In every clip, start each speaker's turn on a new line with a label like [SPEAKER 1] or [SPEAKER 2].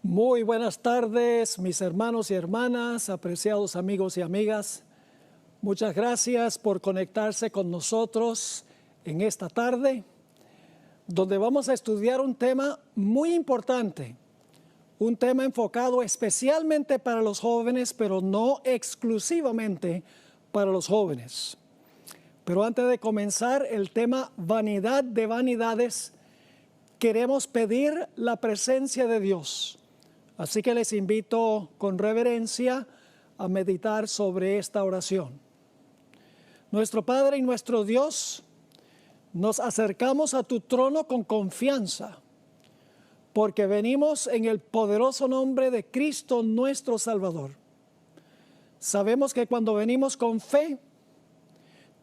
[SPEAKER 1] Muy buenas tardes, mis hermanos y hermanas, apreciados amigos y amigas. Muchas gracias por conectarse con nosotros en esta tarde, donde vamos a estudiar un tema muy importante, un tema enfocado especialmente para los jóvenes, pero no exclusivamente para los jóvenes. Pero antes de comenzar el tema vanidad de vanidades, queremos pedir la presencia de Dios. Así que les invito con reverencia a meditar sobre esta oración. Nuestro Padre y nuestro Dios, nos acercamos a tu trono con confianza, porque venimos en el poderoso nombre de Cristo nuestro Salvador. Sabemos que cuando venimos con fe,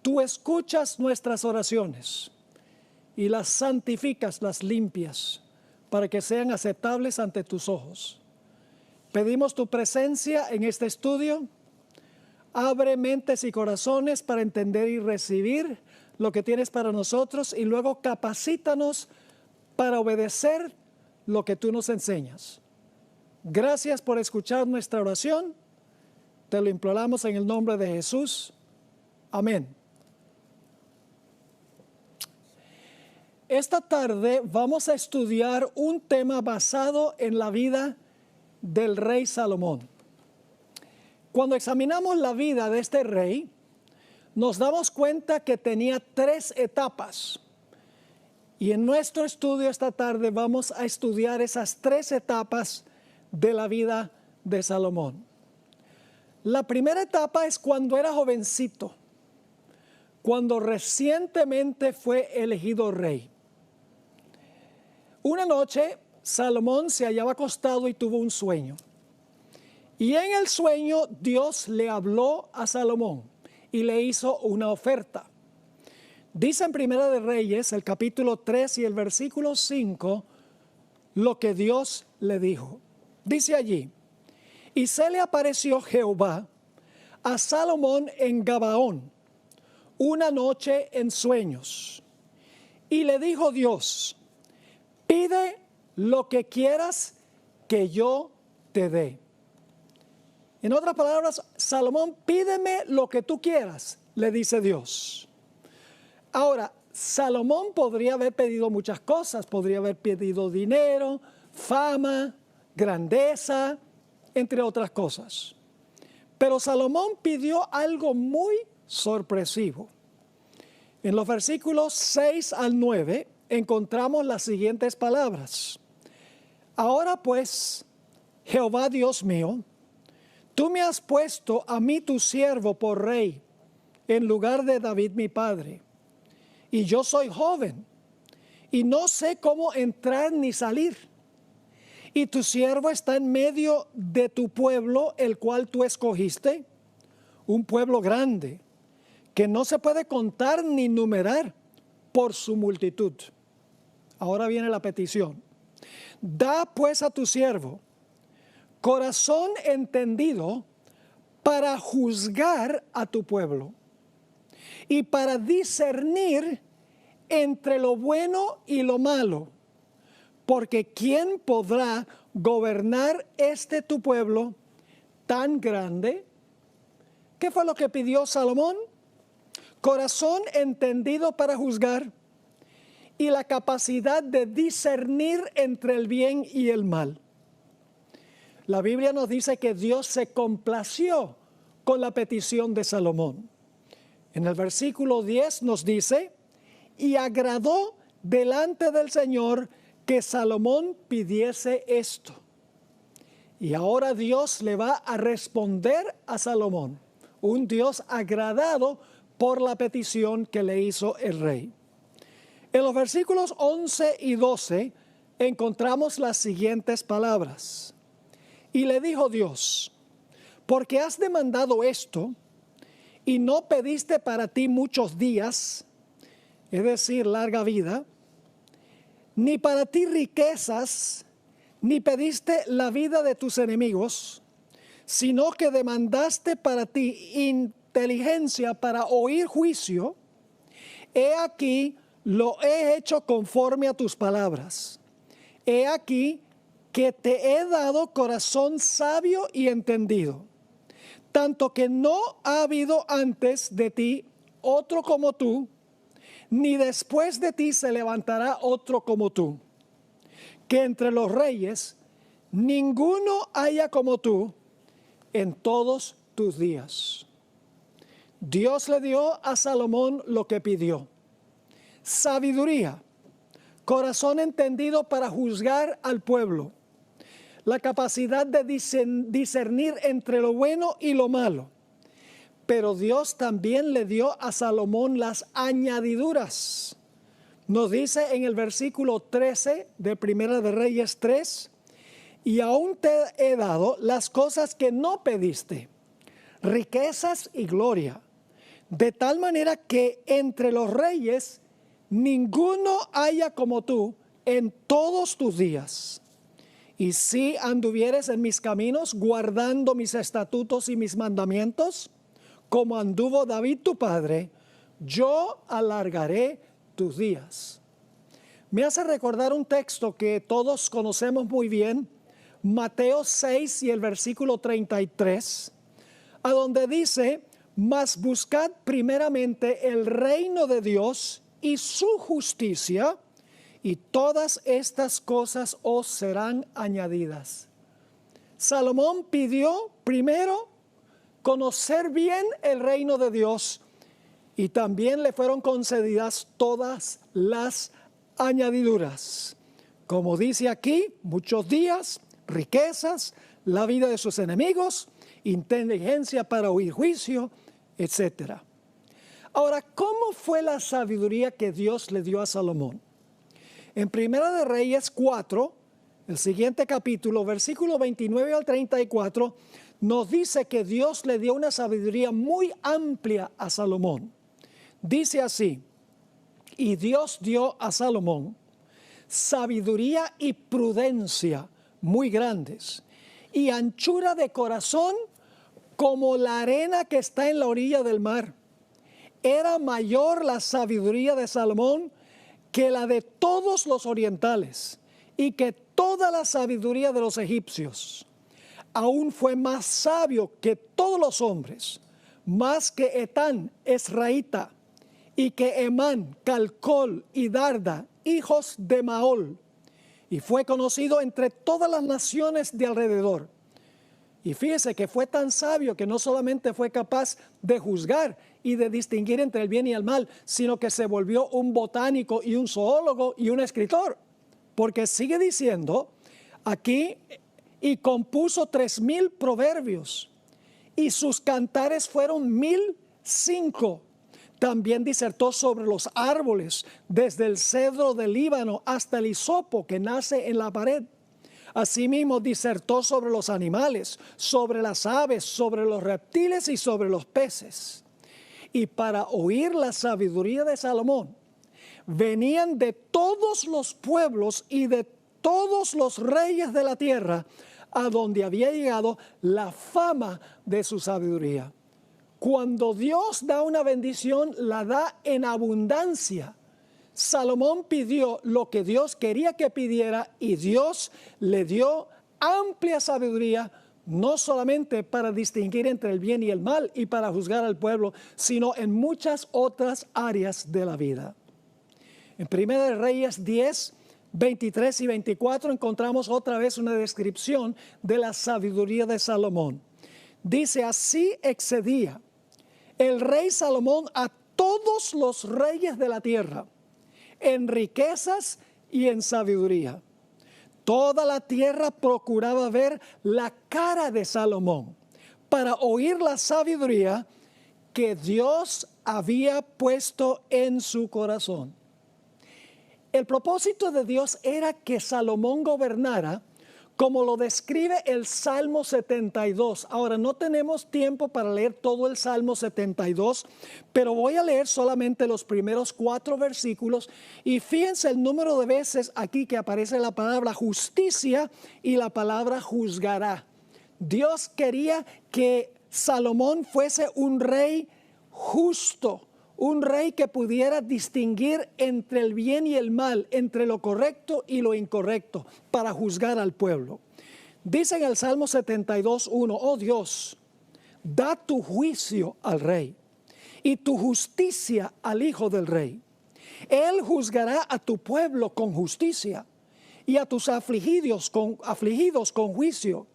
[SPEAKER 1] tú escuchas nuestras oraciones y las santificas, las limpias, para que sean aceptables ante tus ojos. Pedimos tu presencia en este estudio. Abre mentes y corazones para entender y recibir lo que tienes para nosotros y luego capacítanos para obedecer lo que tú nos enseñas. Gracias por escuchar nuestra oración. Te lo imploramos en el nombre de Jesús. Amén. Esta tarde vamos a estudiar un tema basado en la vida del rey Salomón. Cuando examinamos la vida de este rey, nos damos cuenta que tenía 3 etapas. Y en nuestro estudio esta tarde vamos a estudiar esas 3 etapas de la vida de Salomón. La primera etapa es cuando era jovencito, cuando recientemente fue elegido rey. Una noche, Salomón se hallaba acostado y tuvo un sueño. Y en el sueño, Dios le habló a Salomón y le hizo una oferta. Dice en Primera de Reyes, el capítulo 3 y el versículo 5, lo que Dios le dijo. Dice allí: y se le apareció Jehová a Salomón en Gabaón una noche en sueños. Y le dijo Dios: pide lo que quieras que yo te dé. En otras palabras, Salomón, pídeme lo que tú quieras, le dice Dios. Ahora, Salomón podría haber pedido muchas cosas, podría haber pedido dinero, fama, grandeza, entre otras cosas. Pero Salomón pidió algo muy sorpresivo. En los versículos 6 al 9 encontramos las siguientes palabras: ahora pues, Jehová Dios mío, tú me has puesto a mí tu siervo por rey, en lugar de David mi padre. Y yo soy joven, y no sé cómo entrar ni salir. Y tu siervo está en medio de tu pueblo, el cual tú escogiste, un pueblo grande, que no se puede contar ni numerar por su multitud. Ahora viene la petición. Da pues a tu siervo corazón entendido para juzgar a tu pueblo y para discernir entre lo bueno y lo malo, porque ¿quién podrá gobernar tu pueblo tan grande? ¿Qué fue lo que pidió Salomón? Corazón entendido para juzgar y la capacidad de discernir entre el bien y el mal. La Biblia nos dice que Dios se complació con la petición de Salomón. En el versículo 10 nos dice: y agradó delante del Señor que Salomón pidiese esto. Y ahora Dios le va a responder a Salomón, un Dios agradado por la petición que le hizo el rey. En los versículos 11 y 12 encontramos las siguientes palabras. Y le dijo Dios: porque has demandado esto y no pediste para ti muchos días, es decir, larga vida, ni para ti riquezas, ni pediste la vida de tus enemigos, sino que demandaste para ti inteligencia para oír juicio, he aquí lo he hecho conforme a tus palabras. He aquí que te he dado corazón sabio y entendido, tanto que no ha habido antes de ti otro como tú, ni después de ti se levantará otro como tú, que entre los reyes ninguno haya como tú en todos tus días. Dios le dio a Salomón lo que pidió: sabiduría, corazón entendido para juzgar al pueblo, la capacidad de discernir entre lo bueno y lo malo. Pero Dios también le dio a Salomón las añadiduras. Nos dice en el versículo 13 de Primera de Reyes 3: y aún te he dado las cosas que no pediste, riquezas y gloria, de tal manera que entre los reyes ninguno haya como tú en todos tus días. Y si anduvieres en mis caminos, guardando mis estatutos y mis mandamientos, como anduvo David tu padre, yo alargaré tus días. Me hace recordar un texto que todos conocemos muy bien, Mateo 6 y el versículo 33, a donde dice: mas buscad primeramente el reino de Dios y su justicia, y todas estas cosas os serán añadidas. Salomón pidió primero conocer bien el reino de Dios, y también le fueron concedidas todas las añadiduras. Como dice aquí, muchos días, riquezas, la vida de sus enemigos, inteligencia para oír juicio, etc. Ahora, ¿cómo fue la sabiduría que Dios le dio a Salomón? En Primera de Reyes 4, el siguiente capítulo, versículo 29 al 34, nos dice que Dios le dio una sabiduría muy amplia a Salomón. Dice así: y Dios dio a Salomón sabiduría y prudencia muy grandes, y anchura de corazón como la arena que está en la orilla del mar. Era mayor la sabiduría de Salomón que la de todos los orientales, y que toda la sabiduría de los egipcios. Aún fue más sabio que todos los hombres, más que Etán Esraíta, y que Emán, Calcol y Darda, hijos de Maol, y fue conocido entre todas las naciones de alrededor. Y fíjese que fue tan sabio que no solamente fue capaz de juzgar y de distinguir entre el bien y el mal, sino que se volvió un botánico y un zoólogo y un escritor. Porque sigue diciendo aquí: y compuso 3,000 proverbios, y sus cantares fueron 1,005. También disertó sobre los árboles, desde el cedro del Líbano hasta el hisopo que nace en la pared. Asimismo disertó sobre los animales, sobre las aves, sobre los reptiles y sobre los peces. Y para oír la sabiduría de Salomón, venían de todos los pueblos y de todos los reyes de la tierra, a donde había llegado la fama de su sabiduría. Cuando Dios da una bendición, la da en abundancia. Salomón pidió lo que Dios quería que pidiera, y Dios le dio amplia sabiduría, no solamente para distinguir entre el bien y el mal y para juzgar al pueblo, sino en muchas otras áreas de la vida. En Primera de Reyes 10, 23 y 24 encontramos otra vez una descripción de la sabiduría de Salomón. Dice: así excedía el rey Salomón a todos los reyes de la tierra, en riquezas y en sabiduría. Toda la tierra procuraba ver la cara de Salomón, para oír la sabiduría que Dios había puesto en su corazón. El propósito de Dios era que Salomón gobernara como lo describe el Salmo 72. Ahora, no tenemos tiempo para leer todo el Salmo 72, pero voy a leer solamente los primeros 4 versículos, y fíjense el número de veces aquí que aparece la palabra justicia y la palabra juzgará. Dios quería que Salomón fuese un rey justo, un rey que pudiera distinguir entre el bien y el mal, entre lo correcto y lo incorrecto, para juzgar al pueblo. Dice en el Salmo 72:1, oh Dios, da tu juicio al rey y tu justicia al hijo del rey. Él juzgará a tu pueblo con justicia y a tus afligidos con juicio.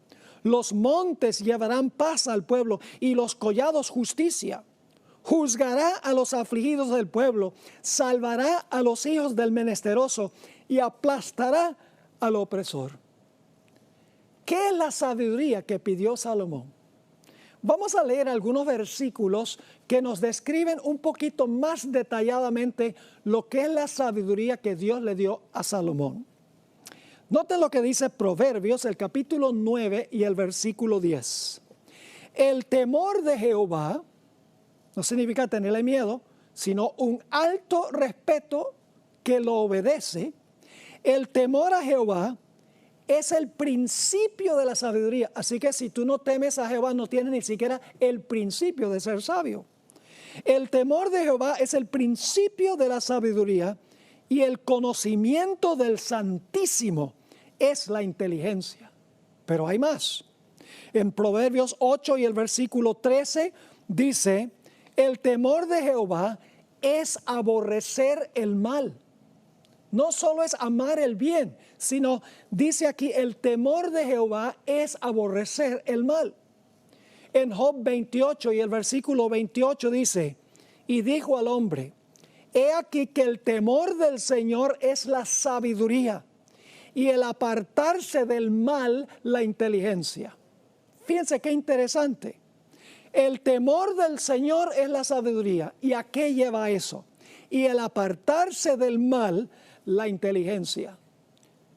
[SPEAKER 1] Los montes llevarán paz al pueblo y los collados justicia. Juzgará a los afligidos del pueblo, salvará a los hijos del menesteroso y aplastará al opresor. ¿Qué es la sabiduría que pidió Salomón? Vamos a leer algunos versículos que nos describen un poquito más detalladamente lo que es la sabiduría que Dios le dio a Salomón. Noten lo que dice Proverbios, el capítulo 9 y el versículo 10. El temor de Jehová no significa tenerle miedo, sino un alto respeto que lo obedece. El temor a Jehová es el principio de la sabiduría. Así que si tú no temes a Jehová, no tienes ni siquiera el principio de ser sabio. El temor de Jehová es el principio de la sabiduría y el conocimiento del Santísimo es la inteligencia. Pero hay más. En Proverbios 8 y el versículo 13 dice, el temor de Jehová es aborrecer el mal. No solo es amar el bien, sino dice aquí, el temor de Jehová es aborrecer el mal. En Job 28 y el versículo 28 dice, y dijo al hombre, he aquí que el temor del Señor es la sabiduría y el apartarse del mal la inteligencia. Fíjense qué interesante. El temor del Señor es la sabiduría. ¿Y a qué lleva eso? Y el apartarse del mal la inteligencia.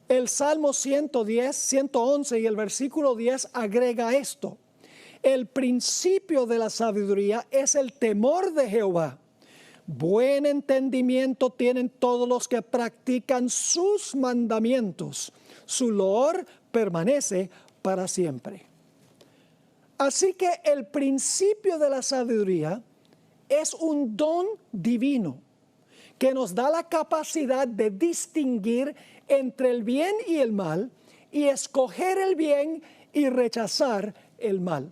[SPEAKER 1] El Salmo 110, 111 y el versículo 10 agrega esto. El principio de la sabiduría es el temor de Jehová. Buen entendimiento tienen todos los que practican sus mandamientos. Su loor permanece para siempre. Así que el principio de la sabiduría es un don divino que nos da la capacidad de distinguir entre el bien y el mal y escoger el bien y rechazar el mal.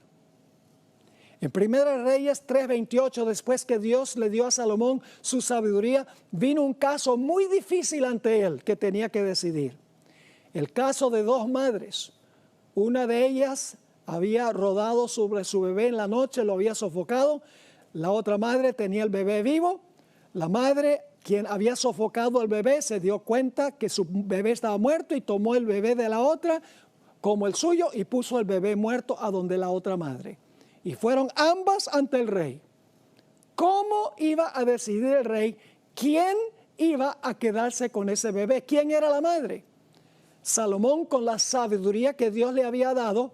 [SPEAKER 1] En 1 Reyes 3:28, después que Dios le dio a Salomón su sabiduría, vino un caso muy difícil ante él que tenía que decidir. El caso de dos madres. Una de ellas había rodado sobre su bebé en la noche, lo había sofocado. La otra madre tenía el bebé vivo. La madre, quien había sofocado al bebé, se dio cuenta que su bebé estaba muerto y tomó el bebé de la otra como el suyo y puso el bebé muerto a donde la otra madre. Y fueron ambas ante el rey. ¿Cómo iba a decidir el rey quién iba a quedarse con ese bebé? ¿Quién era la madre? Salomón, con la sabiduría que Dios le había dado,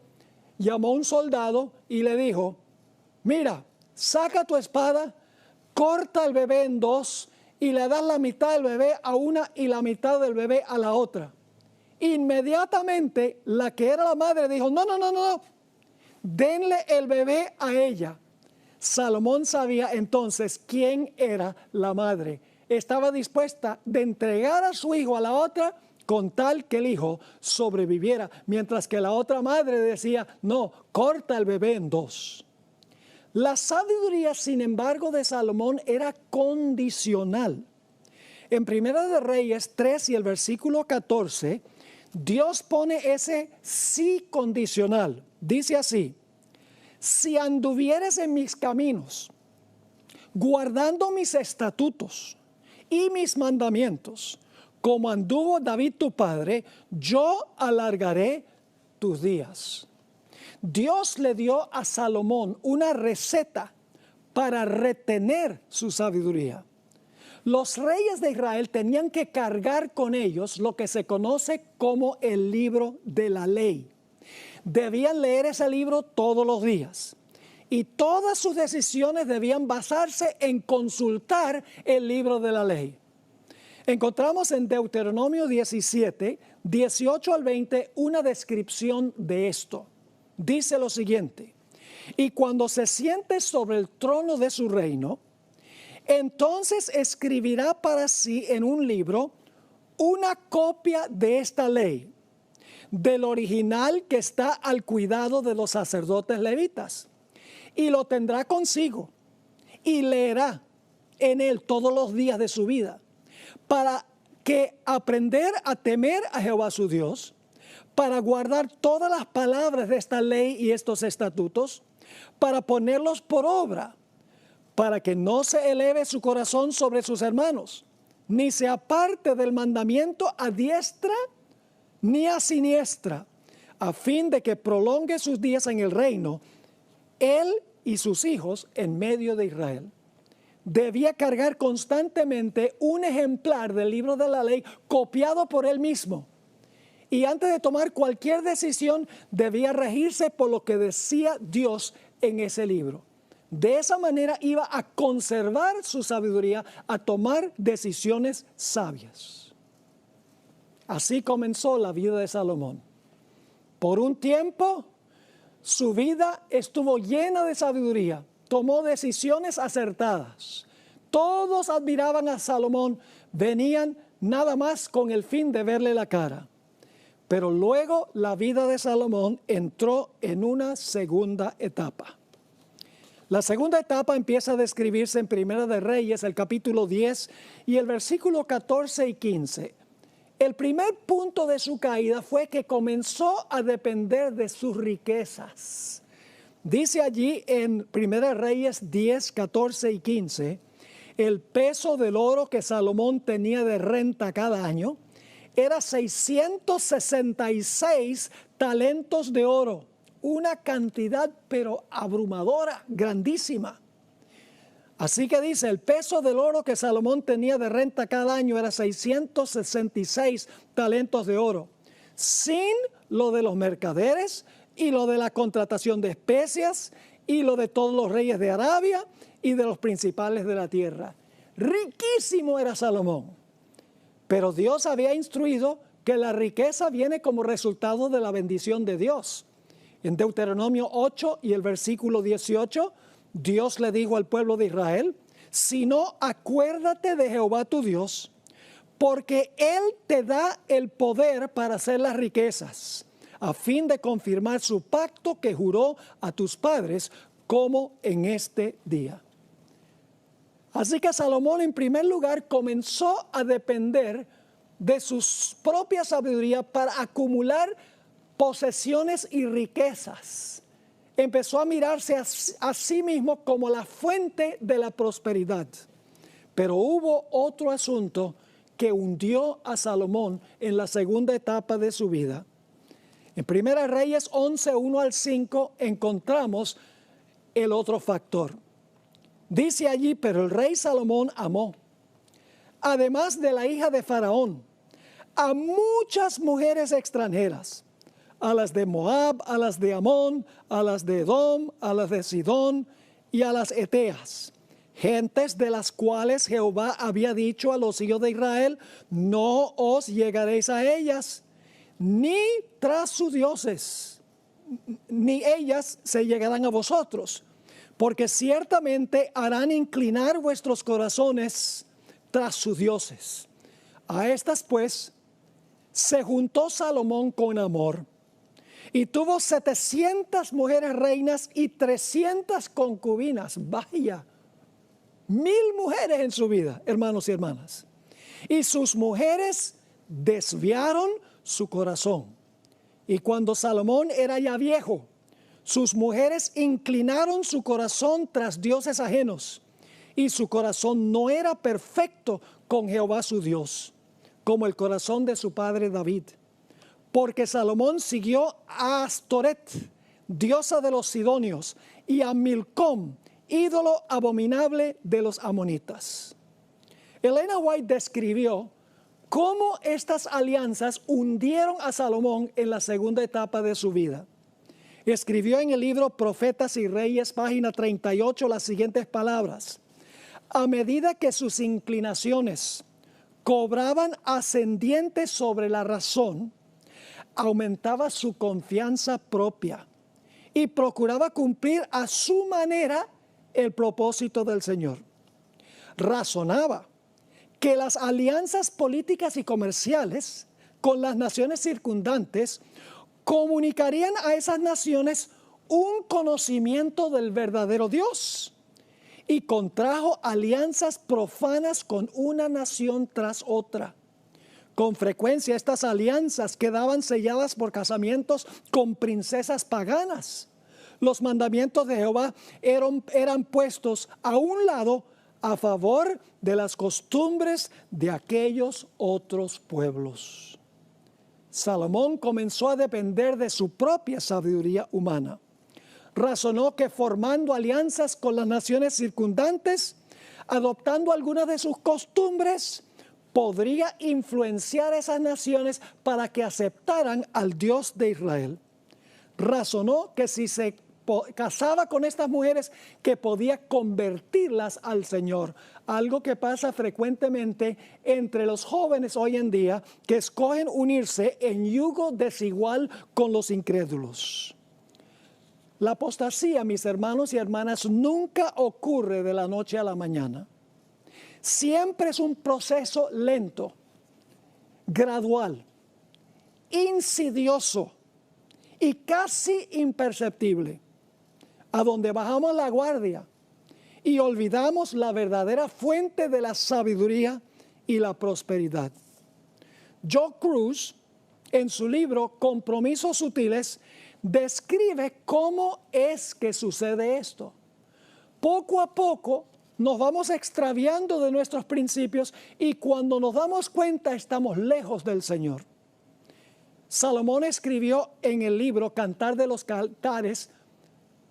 [SPEAKER 1] llamó a un soldado y le dijo, mira, saca tu espada, corta el bebé en dos y le das la mitad del bebé a una y la mitad del bebé a la otra. Inmediatamente la que era la madre dijo, no, denle el bebé a ella. Salomón sabía entonces quién era la madre. Estaba dispuesta de entregar a su hijo a la otra con tal que el hijo sobreviviera, mientras que la otra madre decía, no, corta el bebé en dos. La sabiduría, sin embargo, de Salomón era condicional. En 1 de Reyes 3 y el versículo 14, Dios pone ese sí condicional. Dice así, si anduvieres en mis caminos, guardando mis estatutos y mis mandamientos, como anduvo David tu padre, yo alargaré tus días. Dios le dio a Salomón una receta para retener su sabiduría. Los reyes de Israel tenían que cargar con ellos lo que se conoce como el libro de la ley. Debían leer ese libro todos los días y todas sus decisiones debían basarse en consultar el libro de la ley. Encontramos en Deuteronomio 17, 18 al 20, una descripción de esto. Dice lo siguiente, y cuando se siente sobre el trono de su reino, Entonces escribirá para sí en un libro una copia de esta ley, del original que está al cuidado de los sacerdotes levitas, y lo tendrá consigo y leerá en él todos los días de su vida, para que aprender a temer a Jehová su Dios, para guardar todas las palabras de esta ley y estos estatutos, para ponerlos por obra, para que no se eleve su corazón sobre sus hermanos, ni se aparte del mandamiento a diestra ni a siniestra, a fin de que prolongue sus días en el reino, él y sus hijos en medio de Israel. Debía cargar constantemente un ejemplar del libro de la ley copiado por él mismo. Y antes de tomar cualquier decisión, debía regirse por lo que decía Dios en ese libro. De esa manera iba a conservar su sabiduría, a tomar decisiones sabias. Así comenzó la vida de Salomón. Por un tiempo, su vida estuvo llena de sabiduría. Tomó decisiones acertadas. Todos admiraban a Salomón, venían nada más con el fin de verle la cara. Pero luego la vida de Salomón entró en una segunda etapa. La segunda etapa empieza a describirse en Primera de Reyes, el capítulo 10 y el versículo 14 y 15. El primer punto de su caída fue que comenzó a depender de sus riquezas. Dice allí en Primera de Reyes 10, 14 y 15, el peso del oro que Salomón tenía de renta cada año era 666 talentos de oro, una cantidad pero abrumadora, grandísima. Así que dice, el peso del oro que Salomón tenía de renta cada año era 666 talentos de oro, sin lo de los mercaderes y lo de la contratación de especias y lo de todos los reyes de Arabia y de los principales de la tierra. Riquísimo era Salomón. Pero Dios había instruido que la riqueza viene como resultado de la bendición de Dios. En Deuteronomio 8 y el versículo 18, Dios le dijo al pueblo de Israel, si no, acuérdate de Jehová tu Dios, porque Él te da el poder para hacer las riquezas, a fin de confirmar su pacto que juró a tus padres, como en este día. Así que Salomón, en primer lugar, comenzó a depender de su propia sabiduría para acumular posesiones y riquezas. Empezó a mirarse a sí mismo como la fuente de la prosperidad. Pero hubo otro asunto que hundió a Salomón en la segunda etapa de su vida. En Primera Reyes 11, 1 al 5 encontramos el otro factor. Dice allí, pero el rey Salomón amó, además de la hija de Faraón, a muchas mujeres extranjeras, a las de Moab, a las de Amón, a las de Edom, a las de Sidón y a las Eteas, gentes de las cuales Jehová había dicho a los hijos de Israel, no os llegaréis a ellas, ni tras sus dioses, ni ellas se llegarán a vosotros, porque ciertamente harán inclinar vuestros corazones tras sus dioses. A estas pues se juntó Salomón con amor y tuvo 700 mujeres reinas y 300 concubinas. Vaya, 1000 mujeres en su vida, hermanos y hermanas. Y sus mujeres desviaron su corazón. Y cuando Salomón era ya viejo, sus mujeres inclinaron su corazón tras dioses ajenos, y su corazón no era perfecto con Jehová su Dios, como el corazón de su padre David. Porque Salomón siguió a Astoret, diosa de los sidonios, y a Milcom, ídolo abominable de los amonitas. Elena White describió cómo estas alianzas hundieron a Salomón en la segunda etapa de su vida. Escribió en el libro Profetas y Reyes, página 38, las siguientes palabras. A medida que sus inclinaciones cobraban ascendiente sobre la razón, aumentaba su confianza propia y procuraba cumplir a su manera el propósito del Señor. razonaba que las alianzas políticas y comerciales con las naciones circundantes comunicarían a esas naciones un conocimiento del verdadero Dios, y contrajo alianzas profanas con una nación tras otra. Con frecuencia estas alianzas quedaban selladas por casamientos con princesas paganas. Los mandamientos de Jehová eran puestos a un lado a favor de las costumbres de aquellos otros pueblos. Salomón comenzó a depender de su propia sabiduría humana. Razonó que formando alianzas con las naciones circundantes, adoptando algunas de sus costumbres, podría influenciar a esas naciones para que aceptaran al Dios de Israel. Razonó que si se casaba con estas mujeres, que podía convertirlas al Señor. Algo que pasa frecuentemente entre los jóvenes hoy en día, que escogen unirse en yugo desigual con los incrédulos. La apostasía, mis hermanos y hermanas, nunca ocurre de la noche a la mañana. Siempre es un proceso lento, gradual, insidioso y casi imperceptible, a donde bajamos la guardia y olvidamos la verdadera fuente de la sabiduría y la prosperidad. Joe Cruz, en su libro Compromisos Sutiles, describe cómo es que sucede esto. Poco a poco nos vamos extraviando de nuestros principios y cuando nos damos cuenta estamos lejos del Señor. Salomón escribió en el libro Cantar de los Cantares,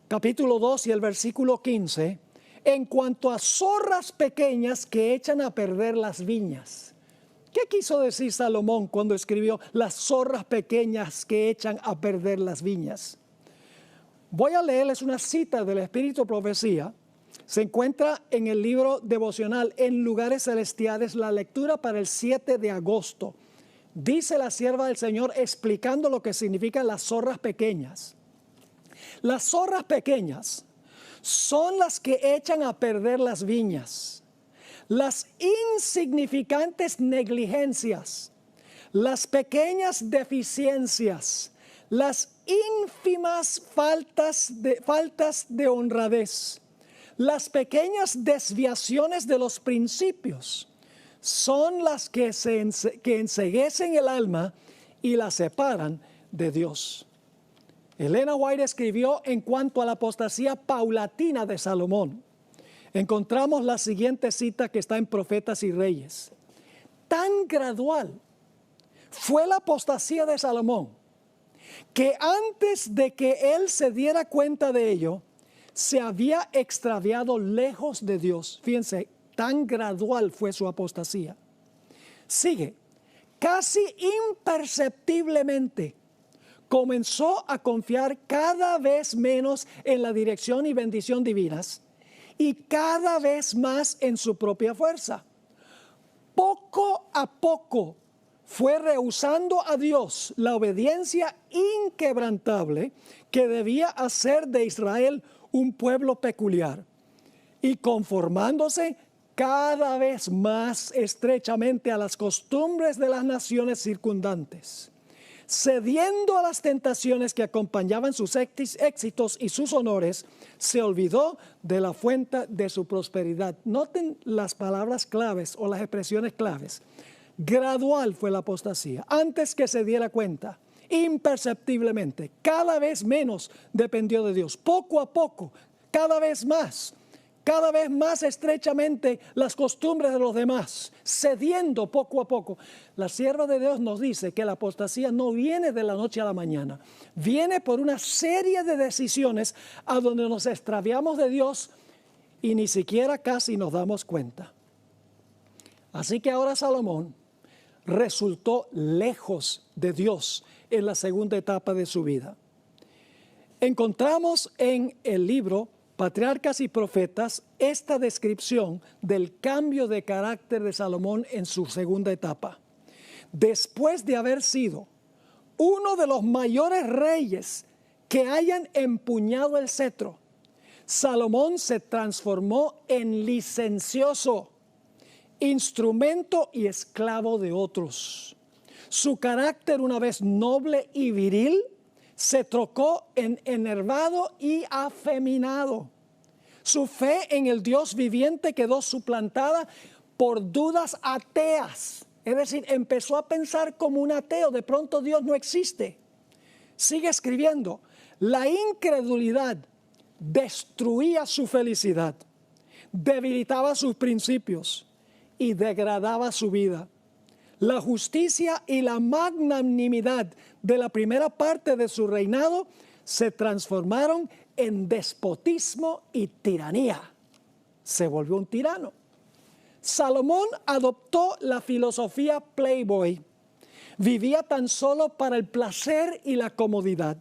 [SPEAKER 1] capítulo 2 y el versículo 15, en cuanto a zorras pequeñas que echan a perder las viñas. ¿Qué quiso decir Salomón cuando escribió las zorras pequeñas que echan a perder las viñas? Voy a leerles una cita del Espíritu de Profecía. Se encuentra en el libro devocional En Lugares Celestiales, la lectura para el 7 de agosto. Dice la sierva del Señor explicando lo que significan las zorras pequeñas. Las zorras pequeñas son las que echan a perder las viñas. Las insignificantes negligencias, las pequeñas deficiencias, las ínfimas faltas de honradez, las pequeñas desviaciones de los principios, son las que enceguecen el alma y la separan de Dios. Elena White escribió en cuanto a la apostasía paulatina de Salomón. Encontramos la siguiente cita que está en Profetas y Reyes. Tan gradual fue la apostasía de Salomón que antes de que él se diera cuenta de ello, se había extraviado lejos de Dios. Fíjense, tan gradual fue su apostasía. Sigue, casi imperceptiblemente comenzó a confiar cada vez menos en la dirección y bendición divinas y cada vez más en su propia fuerza. Poco a poco fue rehusando a Dios la obediencia inquebrantable que debía hacer de Israel un pueblo peculiar y conformándose cada vez más estrechamente a las costumbres de las naciones circundantes. Cediendo a las tentaciones que acompañaban sus éxitos y sus honores, se olvidó de la fuente de su prosperidad. Noten las palabras claves o las expresiones claves. Gradual fue la apostasía, antes que se diera cuenta, imperceptiblemente, cada vez menos dependió de Dios. Poco a poco, cada vez más estrechamente las costumbres de los demás, cediendo poco a poco. La sierva de Dios nos dice que la apostasía no viene de la noche a la mañana, viene por una serie de decisiones a donde nos extraviamos de Dios y ni siquiera casi nos damos cuenta. Así que ahora Salomón resultó lejos de Dios en la segunda etapa de su vida. Encontramos en el libro Patriarcas y Profetas esta descripción del cambio de carácter de Salomón en su segunda etapa. Después de haber sido uno de los mayores reyes que hayan empuñado el cetro, Salomón se transformó en licencioso, instrumento y esclavo de otros. Su carácter, una vez noble y viril, se trocó en enervado y afeminado. Su fe en el Dios viviente quedó suplantada por dudas ateas. Es decir, empezó a pensar como un ateo. De pronto Dios no existe. Sigue escribiendo. La incredulidad destruía su felicidad, debilitaba sus principios y degradaba su vida. La justicia y la magnanimidad de la primera parte de su reinado se transformaron en despotismo y tiranía. Se volvió un tirano. Salomón adoptó la filosofía Playboy. Vivía tan solo para el placer y la comodidad.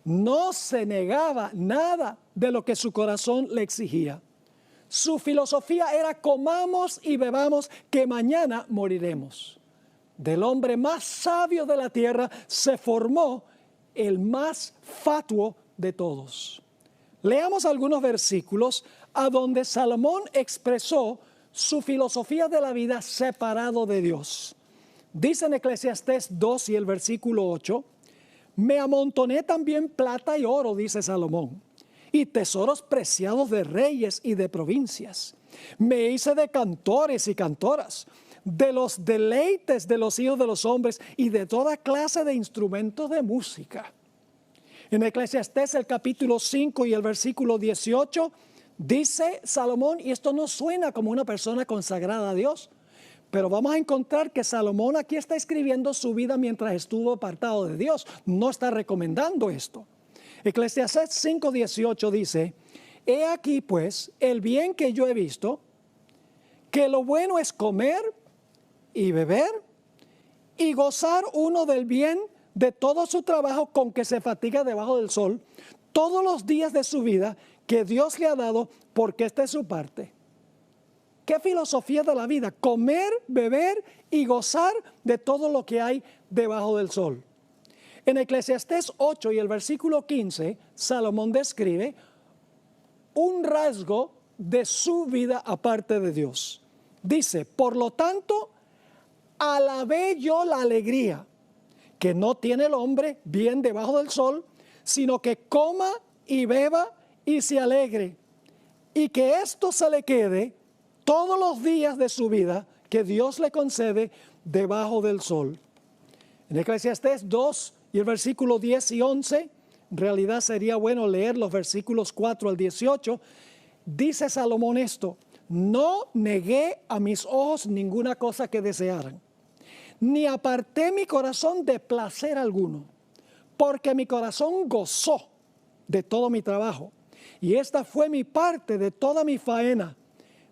[SPEAKER 1] No se negaba nada de lo que su corazón le exigía. Su filosofía era: comamos y bebamos, que mañana moriremos. Del hombre más sabio de la tierra se formó el más fatuo de todos. Leamos algunos versículos a donde Salomón expresó su filosofía de la vida separado de Dios. Dice en Eclesiastés 2 y el versículo 8: me amontoné también plata y oro, dice Salomón, y tesoros preciados de reyes y de provincias. Me hice de cantores y cantoras, de los deleites de los hijos de los hombres y de toda clase de instrumentos de música. En Eclesiastés el capítulo 5 y el versículo 18 dice Salomón, y esto no suena como una persona consagrada a Dios, pero vamos a encontrar que Salomón aquí está escribiendo su vida mientras estuvo apartado de Dios. No está recomendando esto. Eclesiastés 5:18 dice: he aquí pues el bien que yo he visto, que lo bueno es comer y beber y gozar uno del bien de todo su trabajo con que se fatiga debajo del sol, todos los días de su vida que Dios le ha dado, porque esta es su parte. ¿Qué filosofía de la vida? Comer, beber y gozar de todo lo que hay debajo del sol. En Eclesiastés 8 y el versículo 15, Salomón describe un rasgo de su vida aparte de Dios. Dice: por lo tanto, alabé yo la alegría que no tiene el hombre bien debajo del sol, sino que coma y beba y se alegre, y que esto se le quede todos los días de su vida que Dios le concede debajo del sol. En Eclesiastés 2 y el versículo 10 y 11, en realidad sería bueno leer los versículos 4 al 18, dice Salomón esto: no negué a mis ojos ninguna cosa que desearan, ni aparté mi corazón de placer alguno, porque mi corazón gozó de todo mi trabajo, y esta fue mi parte de toda mi faena.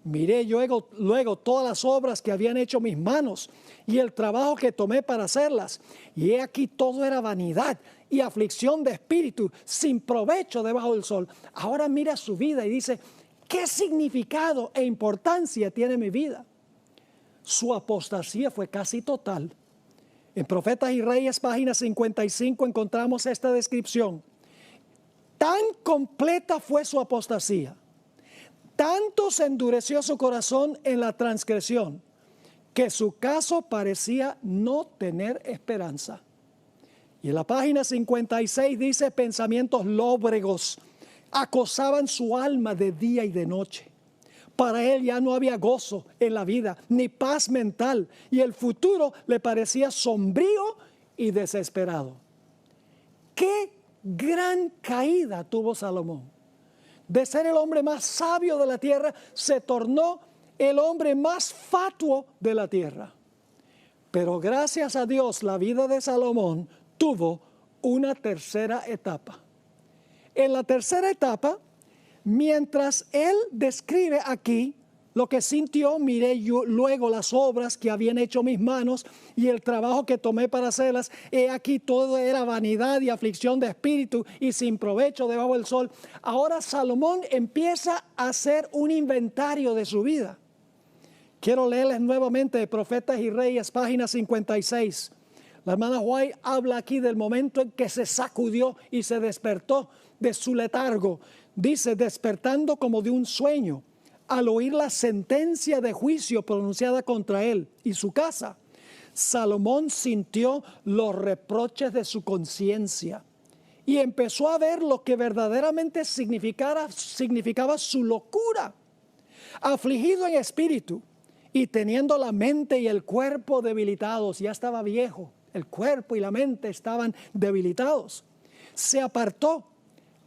[SPEAKER 1] Miré luego todas las obras que habían hecho mis manos y el trabajo que tomé para hacerlas. Y he aquí todo era vanidad y aflicción de espíritu, sin provecho debajo del sol. Ahora mira su vida y dice: ¿qué significado e importancia tiene mi vida? Su apostasía fue casi total. En Profetas y Reyes, página 55, encontramos esta descripción. Tan completa fue su apostasía, tanto se endureció su corazón en la transgresión, que su caso parecía no tener esperanza. Y en la página 56 dice: pensamientos lóbregos acosaban su alma de día y de noche. Para él ya no había gozo en la vida, ni paz mental, y el futuro le parecía sombrío y desesperado. ¡Qué gran caída tuvo Salomón! De ser el hombre más sabio de la tierra, se tornó el hombre más fatuo de la tierra. Pero gracias a Dios, la vida de Salomón tuvo una tercera etapa. En la tercera etapa, mientras él describe aquí lo que sintió: miré yo luego las obras que habían hecho mis manos y el trabajo que tomé para hacerlas. He aquí todo era vanidad y aflicción de espíritu y sin provecho debajo del sol. Ahora Salomón empieza a hacer un inventario de su vida. Quiero leerles nuevamente de Profetas y Reyes, página 56. La hermana White habla aquí del momento en que se sacudió y se despertó de su letargo. Dice: despertando como de un sueño, al oír la sentencia de juicio pronunciada contra él y su casa, Salomón sintió los reproches de su conciencia y empezó a ver lo que verdaderamente significaba su locura. Afligido en espíritu y teniendo la mente y el cuerpo debilitados, ya estaba viejo, el cuerpo y la mente estaban debilitados, se apartó,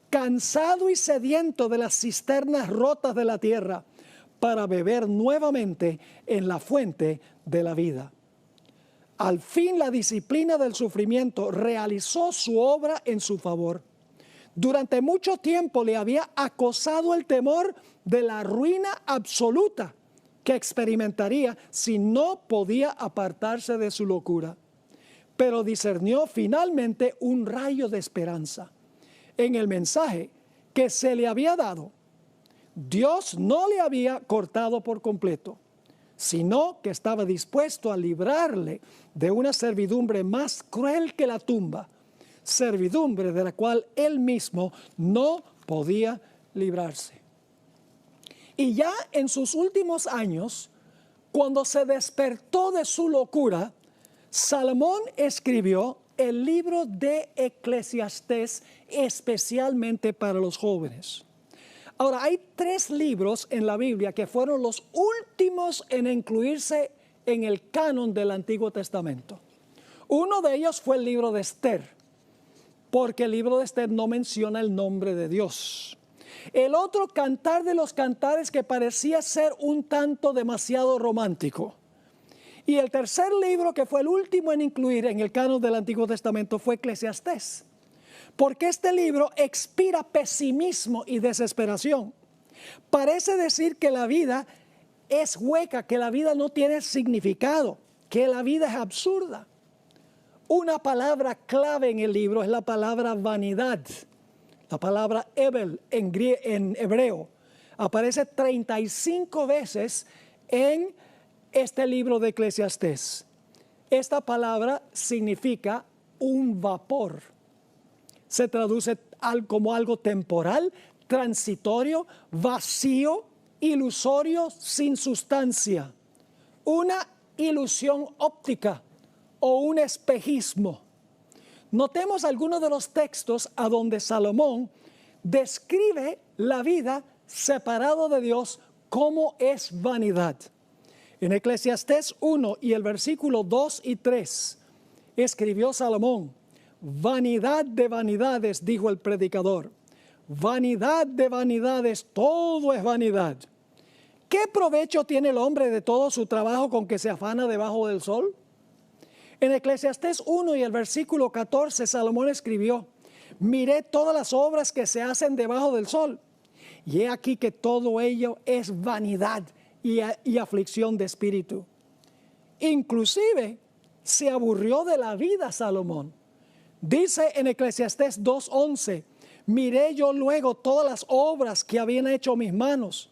[SPEAKER 1] cansado y sediento de las cisternas rotas de la tierra, para beber nuevamente en la fuente de la vida. Al fin la disciplina del sufrimiento realizó su obra en su favor. Durante mucho tiempo le había acosado el temor de la ruina absoluta que experimentaría si no podía apartarse de su locura. Pero discernió finalmente un rayo de esperanza en el mensaje que se le había dado. Dios no le había cortado por completo, sino que estaba dispuesto a librarle de una servidumbre más cruel que la tumba, servidumbre de la cual él mismo no podía librarse. Y ya en sus últimos años, cuando se despertó de su locura, Salomón escribió el libro de Eclesiastés especialmente para los jóvenes. Ahora, hay 3 libros en la Biblia que fueron los últimos en incluirse en el canon del Antiguo Testamento. Uno de ellos fue el libro de Esther, porque el libro de Esther no menciona el nombre de Dios. El otro, Cantar de los Cantares, que parecía ser un tanto demasiado romántico. Y el tercer libro, que fue el último en incluir en el canon del Antiguo Testamento, fue Eclesiastés. Porque este libro expira pesimismo y desesperación. Parece decir que la vida es hueca, que la vida no tiene significado, que la vida es absurda. Una palabra clave en el libro es la palabra vanidad. La palabra evel en hebreo aparece 35 veces en este libro de Eclesiastés. Esta palabra significa un vapor. Se traduce como algo temporal, transitorio, vacío, ilusorio, sin sustancia. Una ilusión óptica o un espejismo. Notemos algunos de los textos a donde Salomón describe la vida separado de Dios como es vanidad. En Eclesiastés 1 y el versículo 2 y 3 escribió Salomón: vanidad de vanidades, dijo el predicador. Vanidad de vanidades, todo es vanidad. ¿Qué provecho tiene el hombre de todo su trabajo con que se afana debajo del sol? En Eclesiastés 1 y el versículo 14, Salomón escribió: miré todas las obras que se hacen debajo del sol, y he aquí que todo ello es vanidad y aflicción de espíritu. Inclusive se aburrió de la vida Salomón. Dice en Eclesiastés 2:11: miré yo luego todas las obras que habían hecho mis manos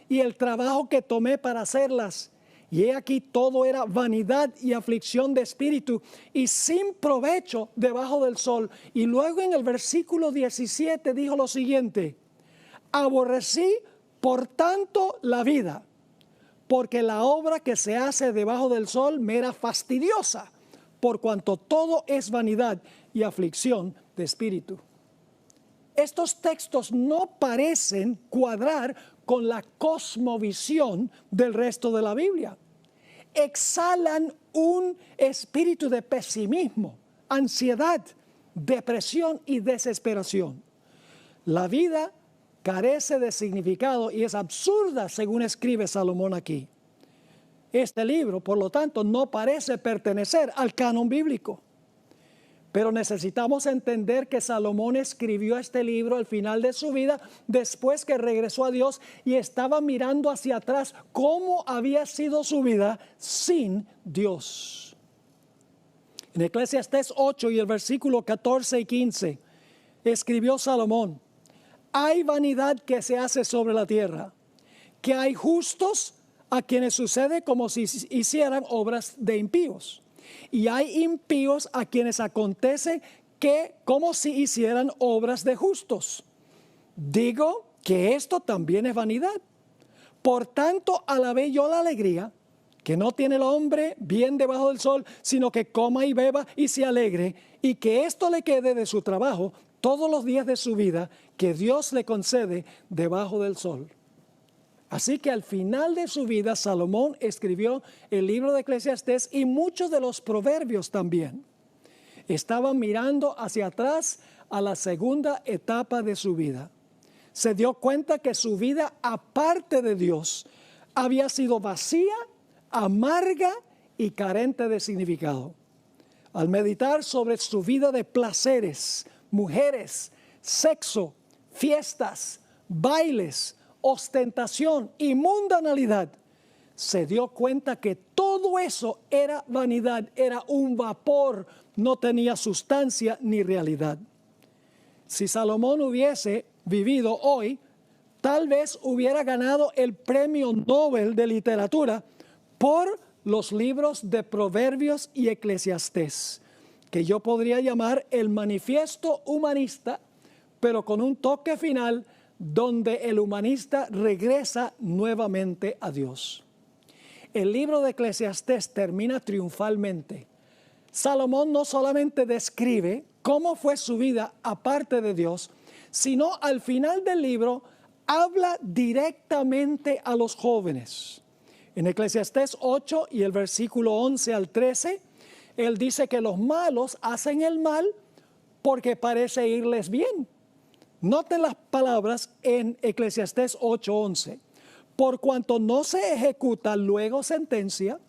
[SPEAKER 1] y el trabajo que tomé para hacerlas, y he aquí todo era vanidad y aflicción de espíritu y sin provecho debajo del sol. Y luego en el versículo 17 dijo lo siguiente: aborrecí por tanto la vida, porque la obra que se hace debajo del sol me era fastidiosa, por cuanto todo es vanidad y aflicción de espíritu. Estos textos no parecen cuadrar con la cosmovisión del resto de la Biblia. Exhalan un espíritu de pesimismo, ansiedad, depresión y desesperación. La vida carece de significado y es absurda, según escribe Salomón aquí. Este libro, por lo tanto, no parece pertenecer al canon bíblico. Pero necesitamos entender que Salomón escribió este libro al final de su vida, después que regresó a Dios y estaba mirando hacia atrás cómo había sido su vida sin Dios. En Eclesiastés 8 y el versículo 14 y 15, escribió Salomón: hay vanidad que se hace sobre la tierra, que hay justos a quienes sucede como si hicieran obras de impíos. Y hay impíos a quienes acontece que como si hicieran obras de justos. Digo que esto también es vanidad, Por tanto, alabé yo la alegría que no tiene el hombre bien debajo del sol, sino que coma y beba y se alegre, y que esto le quede de su trabajo todos los días de su vida, que Dios le concede debajo del sol. Así que al final de su vida, Salomón escribió el libro de Eclesiastés y muchos de los proverbios también. Estaba mirando hacia atrás a la segunda etapa de su vida. Se dio cuenta que su vida aparte de Dios había sido vacía, amarga y carente de significado. Al meditar sobre su vida de placeres, mujeres, sexo, fiestas, bailes, ostentación y mundanalidad, se dio cuenta que todo eso era vanidad, era un vapor, no tenía sustancia ni realidad. Si Salomón hubiese vivido hoy, tal vez hubiera ganado el premio Nobel de literatura por los libros de Proverbios y Eclesiastés, que yo podría llamar el manifiesto humanista, pero con un toque final donde el humanista regresa nuevamente a Dios. El libro de Eclesiastés termina triunfalmente. Salomón no solamente describe cómo fue su vida aparte de Dios, sino al final del libro habla directamente a los jóvenes. En Eclesiastés 8 y el versículo 11 al 13, él dice que los malos hacen el mal porque parece irles bien. Noten las palabras en Eclesiastés 8:11. Por cuanto no se ejecuta luego sentencia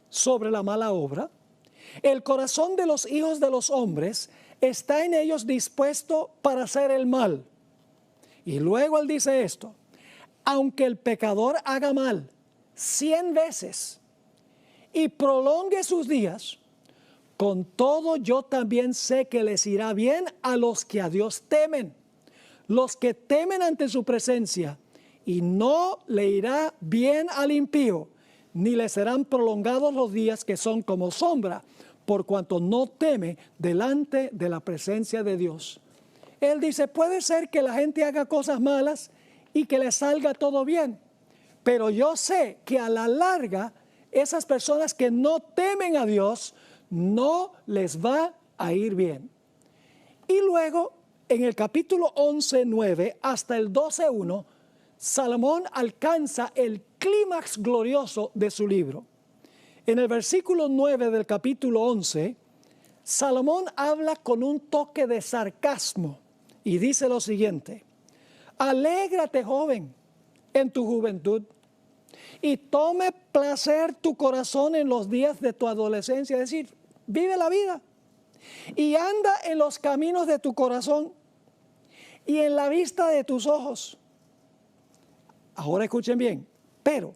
[SPEAKER 1] sobre la mala obra, el corazón de los hijos de los hombres está en ellos dispuesto para hacer el mal. Y luego él dice esto: aunque el pecador haga mal 100 veces y prolongue sus días, con todo yo también sé que les irá bien a los que a Dios temen, los que temen ante su presencia, y no le irá bien al impío, ni le serán prolongados los días que son como sombra, por cuanto no teme delante de la presencia de Dios. Él dice, puede ser que la gente haga cosas malas y que le salga todo bien, pero yo sé que a la larga esas personas que no temen a Dios no les va a ir bien. Y luego en el capítulo 11:9 hasta el 12:1, Salomón alcanza el clímax glorioso de su libro. En el versículo 9 del capítulo 11, Salomón habla con un toque de sarcasmo y dice lo siguiente: alégrate, joven, en tu juventud, y tome placer tu corazón en los días de tu adolescencia. Es decir, vive la vida y anda en los caminos de tu corazón y en la vista de tus ojos. Ahora escuchen bien, pero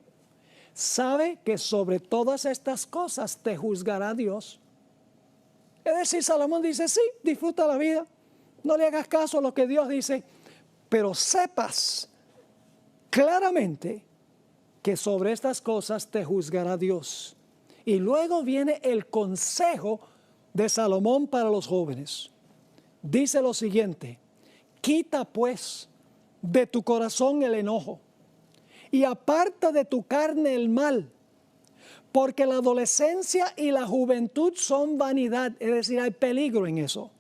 [SPEAKER 1] sabe que sobre todas estas cosas te juzgará Dios. Es decir, Salomón dice, sí, disfruta la vida, no le hagas caso a lo que Dios dice, pero sepas claramente que sobre estas cosas te juzgará Dios. Y luego viene el consejo de Salomón para los jóvenes. Dice lo siguiente: quita pues de tu corazón el enojo y aparta de tu carne el mal, porque la adolescencia y la juventud son vanidad, es decir, hay peligro en eso.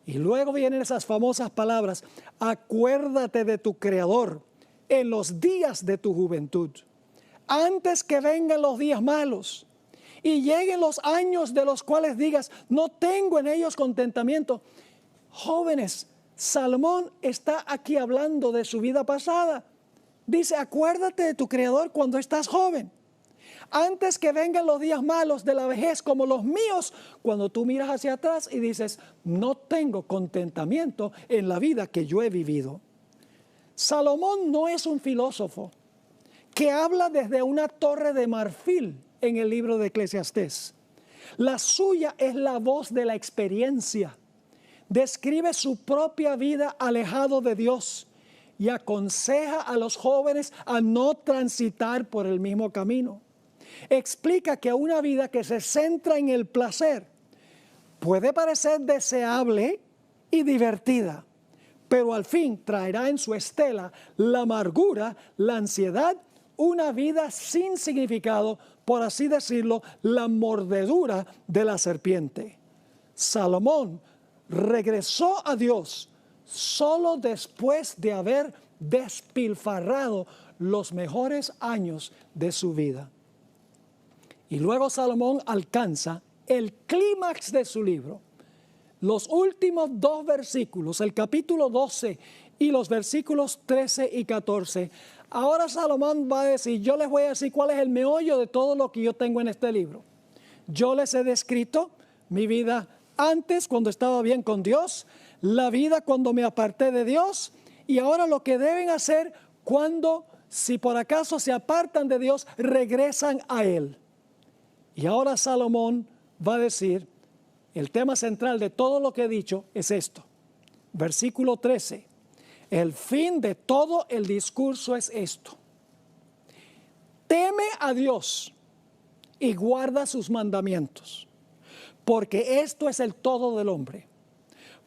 [SPEAKER 1] Y luego vienen esas famosas palabras: acuérdate de tu Creador en los días de tu juventud, antes que vengan los días malos y lleguen los años de los cuales digas, no tengo en ellos contentamiento. Jóvenes, Salomón está aquí hablando de su vida pasada. Dice, acuérdate de tu Creador cuando estás joven, antes que vengan los días malos de la vejez como los míos, cuando tú miras hacia atrás y dices, no tengo contentamiento en la vida que yo he vivido. Salomón no es un filósofo que habla desde una torre de marfil en el libro de Eclesiastés. La suya es la voz de la experiencia. Describe su propia vida alejado de Dios y aconseja a los jóvenes a no transitar por el mismo camino. Explica que una vida que se centra en el placer puede parecer deseable y divertida, pero al fin traerá en su estela la amargura, la ansiedad, una vida sin significado, por así decirlo, la mordedura de la serpiente. Salomón regresó a Dios solo después de haber despilfarrado los mejores años de su vida. Y luego Salomón alcanza el clímax de su libro. Los últimos 2 versículos, el capítulo 12 y los versículos 13 y 14. Ahora Salomón va a decir, yo les voy a decir cuál es el meollo de todo lo que yo tengo en este libro. Yo les he descrito mi vida antes, cuando estaba bien con Dios, la vida cuando me aparté de Dios, y ahora lo que deben hacer cuando, si por acaso se apartan de Dios, regresan a Él. Y ahora Salomón va a decir, el tema central de todo lo que he dicho es esto. Versículo 13. El fin de todo el discurso es esto. Teme a Dios y guarda sus mandamientos, porque esto es el todo del hombre.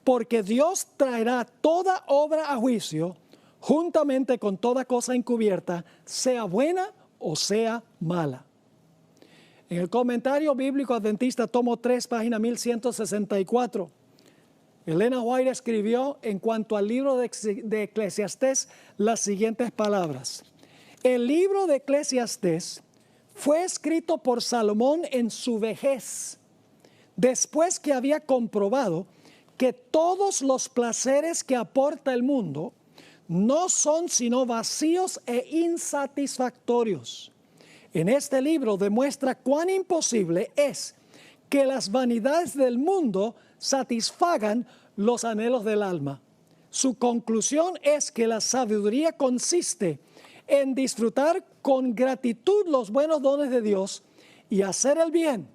[SPEAKER 1] Porque Dios traerá toda obra a juicio, juntamente con toda cosa encubierta, sea buena o sea mala. En el comentario bíblico adventista, tomo 3, página 1164, Elena White escribió en cuanto al libro de Eclesiastés las siguientes palabras. El libro de Eclesiastés fue escrito por Salomón en su vejez, después que había comprobado que todos los placeres que aporta el mundo no son sino vacíos e insatisfactorios. En este libro demuestra cuán imposible es que las vanidades del mundo satisfagan los anhelos del alma. Su conclusión es que la sabiduría consiste en disfrutar con gratitud los buenos dones de Dios y hacer el bien,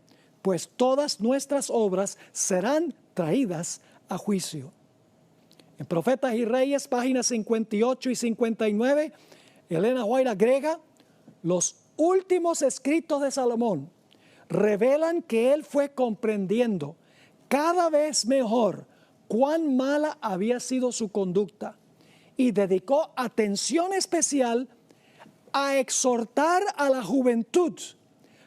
[SPEAKER 1] pues todas nuestras obras serán traídas a juicio. En Profetas y Reyes, páginas 58 y 59, Elena White agrega, los últimos escritos de Salomón revelan que él fue comprendiendo cada vez mejor cuán mala había sido su conducta y dedicó atención especial a exhortar a la juventud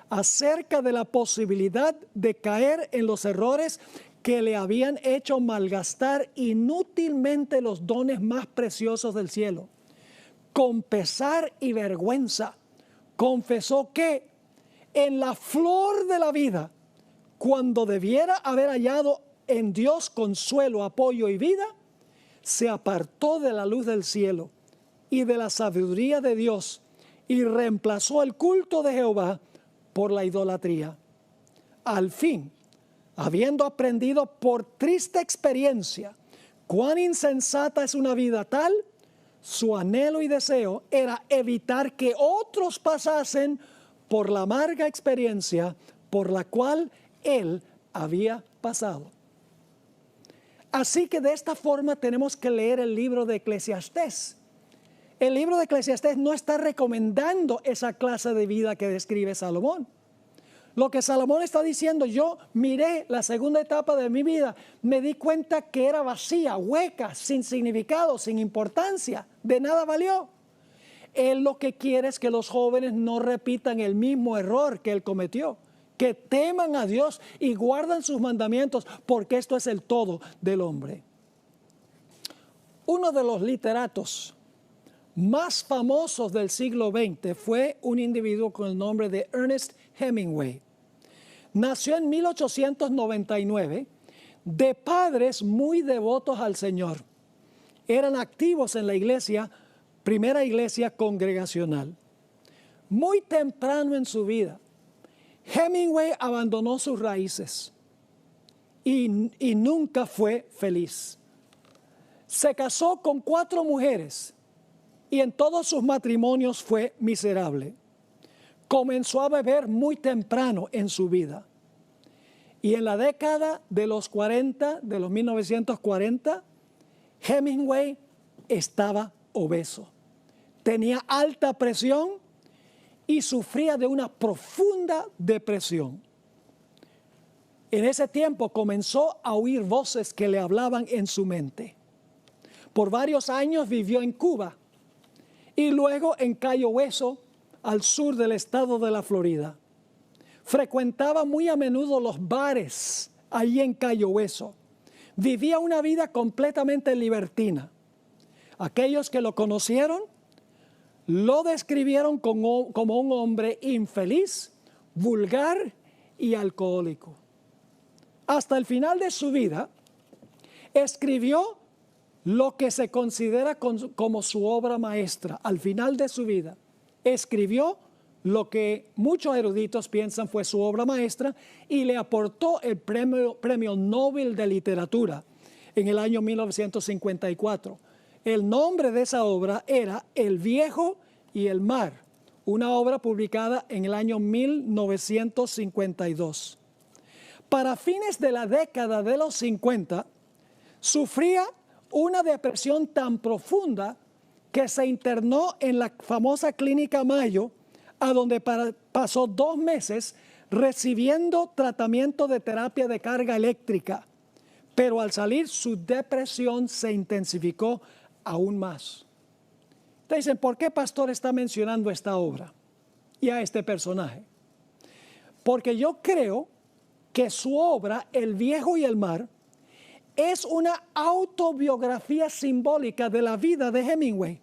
[SPEAKER 1] acerca de la posibilidad de caer en los errores que le habían hecho malgastar inútilmente los dones más preciosos del cielo. Con pesar y vergüenza, confesó que en la flor de la vida, cuando debiera haber hallado en Dios consuelo, apoyo y vida, se apartó de la luz del cielo y de la sabiduría de Dios y reemplazó el culto de Jehová por la idolatría. Al fin, habiendo aprendido por triste experiencia cuán insensata es una vida tal, su anhelo y deseo era evitar que otros pasasen por la amarga experiencia por la cual él había pasado. Así que de esta forma tenemos que leer el libro de Eclesiastés. El libro de Eclesiastés no está recomendando esa clase de vida que describe Salomón. Lo que Salomón está diciendo, yo miré la segunda etapa de mi vida, me di cuenta que era vacía, hueca, sin significado, sin importancia, de nada valió. Él lo que quiere es que los jóvenes no repitan el mismo error que él cometió, que teman a Dios y guardan sus mandamientos, porque esto es el todo del hombre. Uno de los literatos más famosos del siglo XX fue un individuo con el nombre de Ernest Hemingway. Nació en 1899 de padres muy devotos al Señor. Eran activos en la iglesia, primera iglesia congregacional. Muy temprano en su vida, Hemingway abandonó sus raíces y nunca fue feliz. Se casó con 4 mujeres y en todos sus matrimonios fue miserable. Comenzó a beber muy temprano en su vida. Y en la década de los 40, de los 1940, Hemingway estaba obeso. Tenía alta presión y sufría de una profunda depresión. En ese tiempo comenzó a oír voces que le hablaban en su mente. Por varios años vivió en Cuba y luego en Cayo Hueso, al sur del estado de la Florida. Frecuentaba muy a menudo los bares allí en Cayo Hueso. Vivía una vida completamente libertina. Aquellos que lo conocieron lo describieron como un hombre infeliz, vulgar y alcohólico. Hasta el final de su vida, escribió lo que se considera como su obra maestra. Al final de su vida, escribió lo que muchos eruditos piensan fue su obra maestra y le aportó el premio Nobel de Literatura en el año 1954. El nombre de esa obra era El viejo y el mar, una obra publicada en el año 1952. Para fines de la década de los 50, sufría una depresión tan profunda que se internó en la famosa Clínica Mayo, a donde pasó 2 meses recibiendo tratamiento de terapia de carga eléctrica. Pero al salir, su depresión se intensificó aún más. Ustedes dicen, ¿por qué pastor está mencionando esta obra y a este personaje? Porque yo creo que su obra, El viejo y el mar, es una autobiografía simbólica de la vida de Hemingway.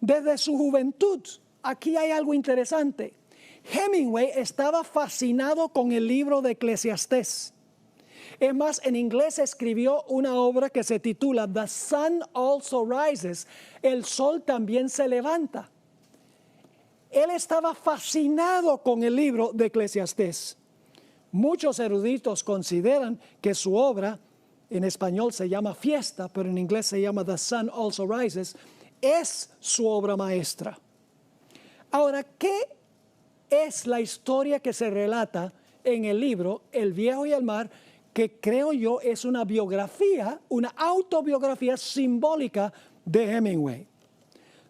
[SPEAKER 1] Desde su juventud, aquí hay algo interesante. Hemingway estaba fascinado con el libro de Eclesiastés. Es más, en inglés escribió una obra que se titula The Sun Also Rises, el sol también se levanta. Él estaba fascinado con el libro de Eclesiastés. Muchos eruditos consideran que su obra, en español se llama Fiesta, pero en inglés se llama The Sun Also Rises, es su obra maestra. Ahora, ¿qué es la historia que se relata en el libro El viejo y el mar? Que creo yo es una biografía, una autobiografía simbólica de Hemingway.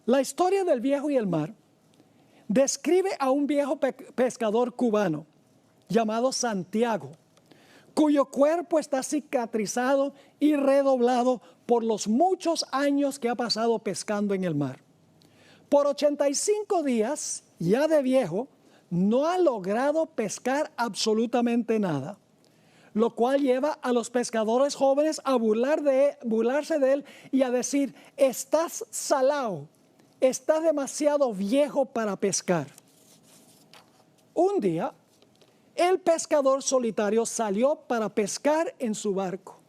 [SPEAKER 1] La historia del viejo y el mar describe a un viejo pescador cubano llamado Santiago, cuyo cuerpo está cicatrizado y redoblado por los muchos años que ha pasado pescando en el mar. Por 85 días, ya de viejo, no ha logrado pescar absolutamente nada, lo cual lleva a los pescadores jóvenes a burlarse de él y a decir, estás salado, estás demasiado viejo para pescar. Un día, el pescador solitario salió para pescar en su barco.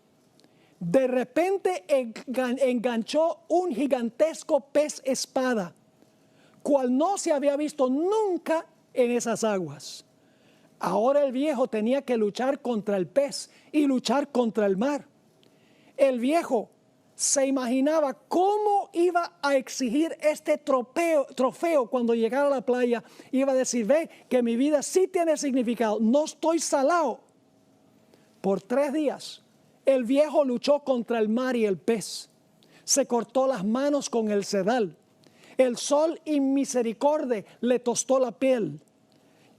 [SPEAKER 1] De repente enganchó un gigantesco pez espada, cual no se había visto nunca en esas aguas. Ahora el viejo tenía que luchar contra el pez y luchar contra el mar. El viejo se imaginaba cómo iba a exigir este trofeo cuando llegara a la playa. Iba a decir, ve que mi vida sí tiene significado, no estoy salado. Por 3 días, el viejo luchó contra el mar y el pez. Se cortó las manos con el sedal. El sol inmisericordia le tostó la piel.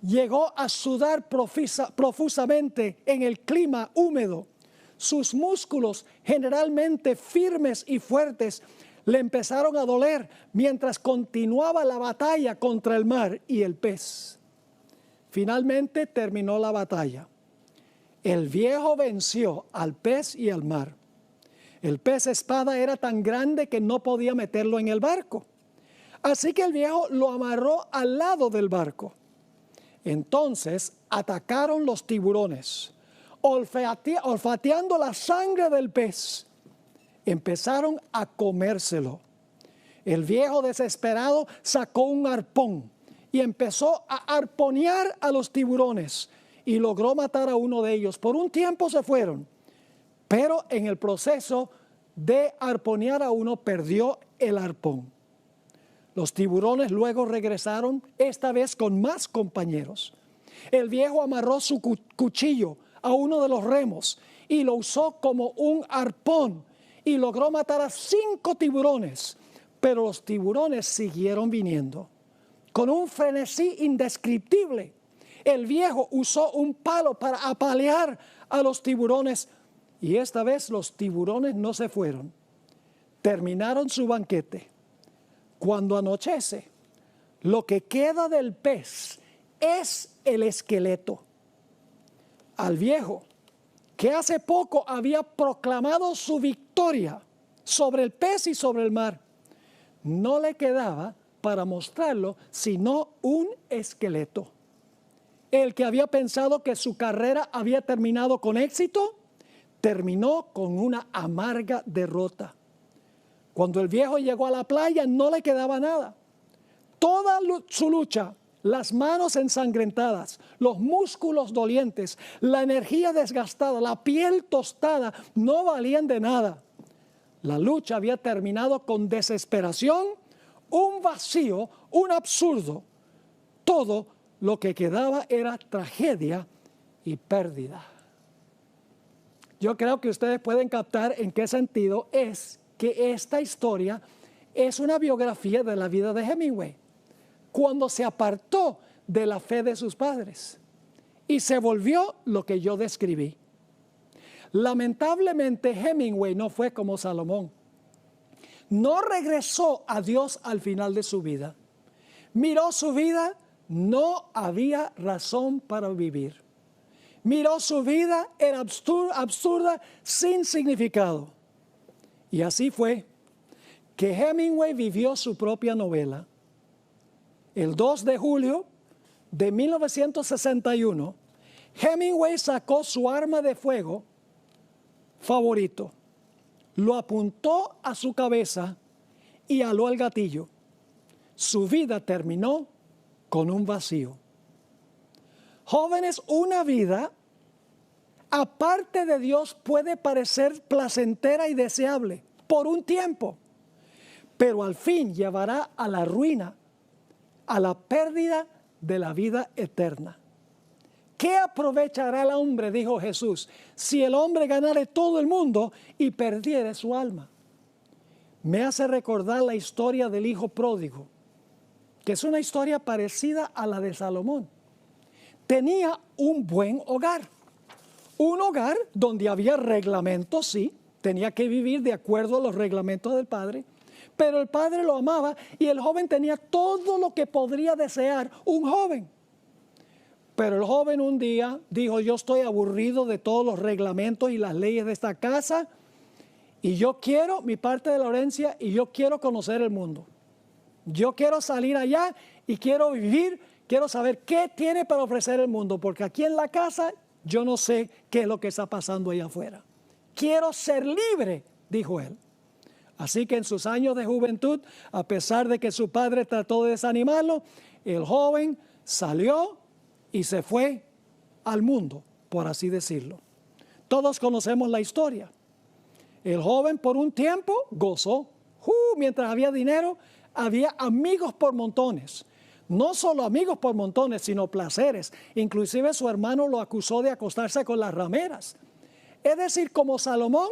[SPEAKER 1] Llegó a sudar profusamente en el clima húmedo. Sus músculos, generalmente firmes y fuertes, le empezaron a doler mientras continuaba la batalla contra el mar y el pez. Finalmente terminó la batalla. El viejo venció al pez y al mar. El pez espada era tan grande que no podía meterlo en el barco. Así que el viejo lo amarró al lado del barco. Entonces atacaron los tiburones, olfateando la sangre del pez. Empezaron a comérselo. El viejo desesperado sacó un arpón y empezó a arponear a los tiburones y logró matar a uno de ellos. Por un tiempo se fueron, pero en el proceso de arponear a uno perdió el arpón. Los tiburones luego regresaron, esta vez con más compañeros. El viejo amarró su cuchillo a uno de los remos y lo usó como un arpón y logró matar a 5 tiburones. Pero los tiburones siguieron viniendo. Con un frenesí indescriptible, el viejo usó un palo para apalear a los tiburones y esta vez los tiburones no se fueron. Terminaron su banquete. Cuando anochece, Lo que queda del pez es el esqueleto. Al viejo, que hace poco había proclamado su victoria sobre el pez y sobre el mar, no le quedaba para mostrarlo sino un esqueleto. El que había pensado que su carrera había terminado con éxito, terminó con una amarga derrota. Cuando el viejo llegó a la playa no le quedaba nada. Toda su lucha, las manos ensangrentadas, los músculos dolientes, la energía desgastada, la piel tostada, no valían de nada. La lucha había terminado con desesperación, un vacío, un absurdo. Todo lo que quedaba era tragedia y pérdida. Yo creo que ustedes pueden captar en qué sentido es que esta historia es una biografía de la vida de Hemingway, cuando se apartó de la fe de sus padres y se volvió lo que yo describí. Lamentablemente Hemingway no fue como Salomón. No regresó a Dios al final de su vida. Miró su vida, no había razón para vivir. Miró su vida, era absurda, sin significado. Y así fue que Hemingway vivió su propia novela. El 2 de julio de 1961, Hemingway sacó su arma de fuego favorito, lo apuntó a su cabeza y aló el gatillo. Su vida terminó con un vacío. Jóvenes, una vida aparte de Dios puede parecer placentera y deseable por un tiempo, pero al fin llevará a la ruina, a la pérdida de la vida eterna. ¿Qué aprovechará el hombre, dijo Jesús, si el hombre ganare todo el mundo y perdiere su alma? Me hace recordar la historia del hijo pródigo, que es una historia parecida a la de Salomón. Tenía un buen hogar, un hogar donde había reglamentos, sí, tenía que vivir de acuerdo a los reglamentos del padre, pero el padre lo amaba y el joven tenía todo lo que podría desear un joven. Pero el joven un día dijo: yo estoy aburrido de todos los reglamentos y las leyes de esta casa y yo quiero mi parte de la herencia y yo quiero conocer el mundo. Yo quiero salir allá y quiero vivir, quiero saber qué tiene para ofrecer el mundo, porque aquí en la casa yo no sé qué es lo que está pasando allá afuera. Quiero ser libre, dijo él. Así que en sus años de juventud, a pesar de que su padre trató de desanimarlo, el joven salió y se fue al mundo, por así decirlo. Todos conocemos la historia. El joven por un tiempo gozó. Mientras había dinero, había amigos por montones. No solo amigos por montones, sino placeres. Inclusive su hermano lo acusó de acostarse con las rameras. Es decir, como Salomón,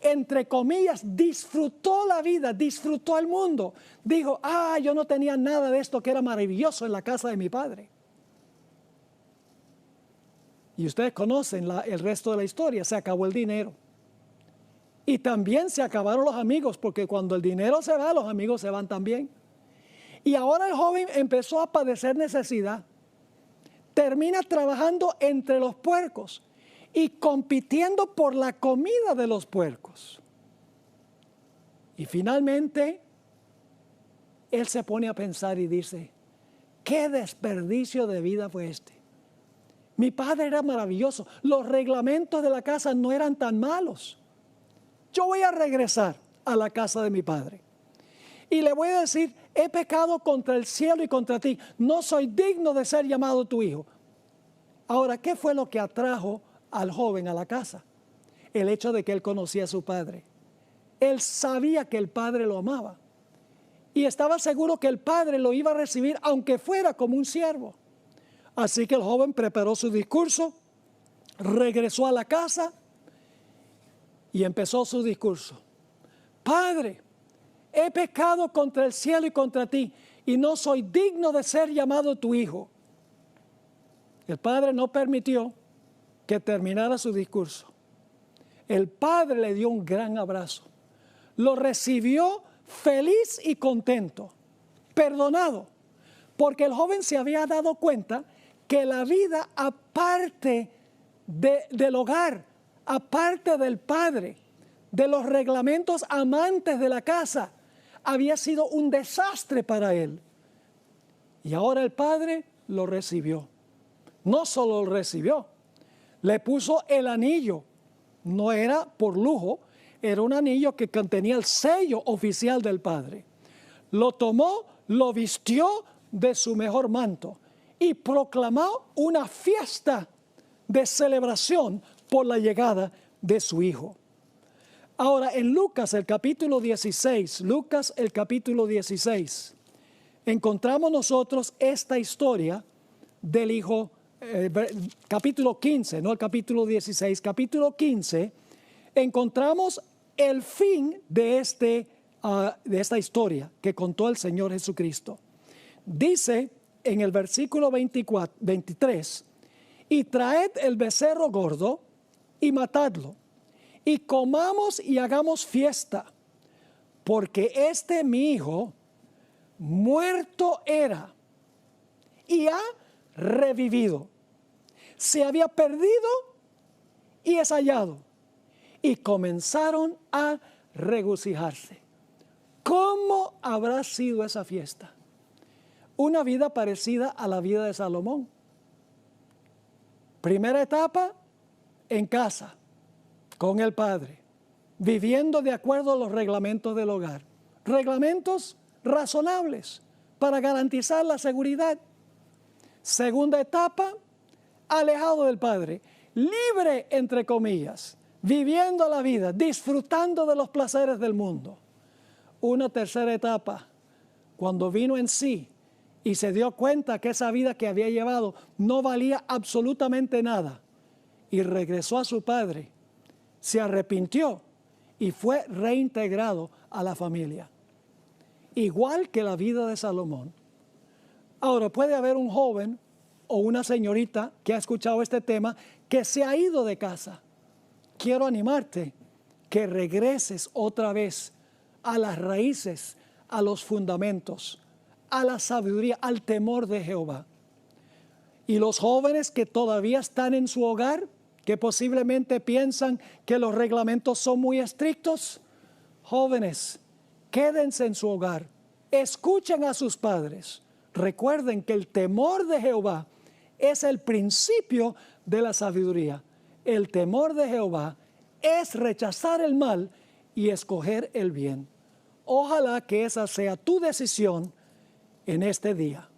[SPEAKER 1] entre comillas, disfrutó la vida, disfrutó el mundo. Dijo: yo no tenía nada de esto que era maravilloso en la casa de mi padre. Y ustedes conocen el resto de la historia. Se acabó el dinero. Y también se acabaron los amigos, porque cuando el dinero se va, los amigos se van también. Y ahora el joven empezó a padecer necesidad. Termina trabajando entre los puercos y compitiendo por la comida de los puercos. Y finalmente, él se pone a pensar y dice: ¿qué desperdicio de vida fue este? Mi padre era maravilloso, los reglamentos de la casa no eran tan malos. Yo voy a regresar a la casa de mi padre y le voy a decir: he pecado contra el cielo y contra ti, no soy digno de ser llamado tu hijo. Ahora, ¿qué fue lo que atrajo al joven a la casa? El hecho de que él conocía a su padre. Él sabía que el padre lo amaba y estaba seguro que el padre lo iba a recibir aunque fuera como un siervo. Así que el joven preparó su discurso, regresó a la casa y empezó su discurso. Padre, he pecado contra el cielo y contra ti y no soy digno de ser llamado tu hijo. El padre no permitió que terminara su discurso. El padre le dio un gran abrazo. Lo recibió feliz y contento, perdonado. porque el joven se había dado cuenta que la vida aparte del hogar, aparte del padre, de los reglamentos amantes de la casa, había sido un desastre para él. Y ahora el padre lo recibió. No solo lo recibió, le puso el anillo. No era por lujo, era un anillo que contenía el sello oficial del padre. Lo tomó, lo vistió de su mejor manto y proclamó una fiesta de celebración por la llegada de su hijo. Ahora, en Lucas el capítulo 16, encontramos nosotros esta historia del hijo, capítulo 15, no el capítulo 16, capítulo 15, encontramos el fin de esta historia que contó el Señor Jesucristo. Dice en el versículo 23, y traed el becerro gordo y matadlo, y comamos y hagamos fiesta, porque mi hijo muerto era y ha revivido. Se había perdido y es hallado. Y comenzaron a regocijarse. ¿Cómo habrá sido esa fiesta? Una vida parecida a la vida de Salomón. Primera etapa, en casa, con el padre, viviendo de acuerdo a los reglamentos del hogar. Reglamentos razonables para garantizar la seguridad. Segunda etapa, alejado del padre, libre entre comillas, viviendo la vida, disfrutando de los placeres del mundo. Una tercera etapa, cuando vino en sí y se dio cuenta que esa vida que había llevado no valía absolutamente nada y regresó a su padre, se arrepintió y fue reintegrado a la familia. Igual que la vida de Salomón. Ahora, puede haber un joven o una señorita que ha escuchado este tema que se ha ido de casa. Quiero animarte que regreses otra vez a las raíces, a los fundamentos, a la sabiduría, al temor de Jehová. Y los jóvenes que todavía están en su hogar, que posiblemente piensan que los reglamentos son muy estrictos, jóvenes, quédense en su hogar, escuchen a sus padres. Recuerden que el temor de Jehová es el principio de la sabiduría. El temor de Jehová es rechazar el mal y escoger el bien. Ojalá que esa sea tu decisión en este día.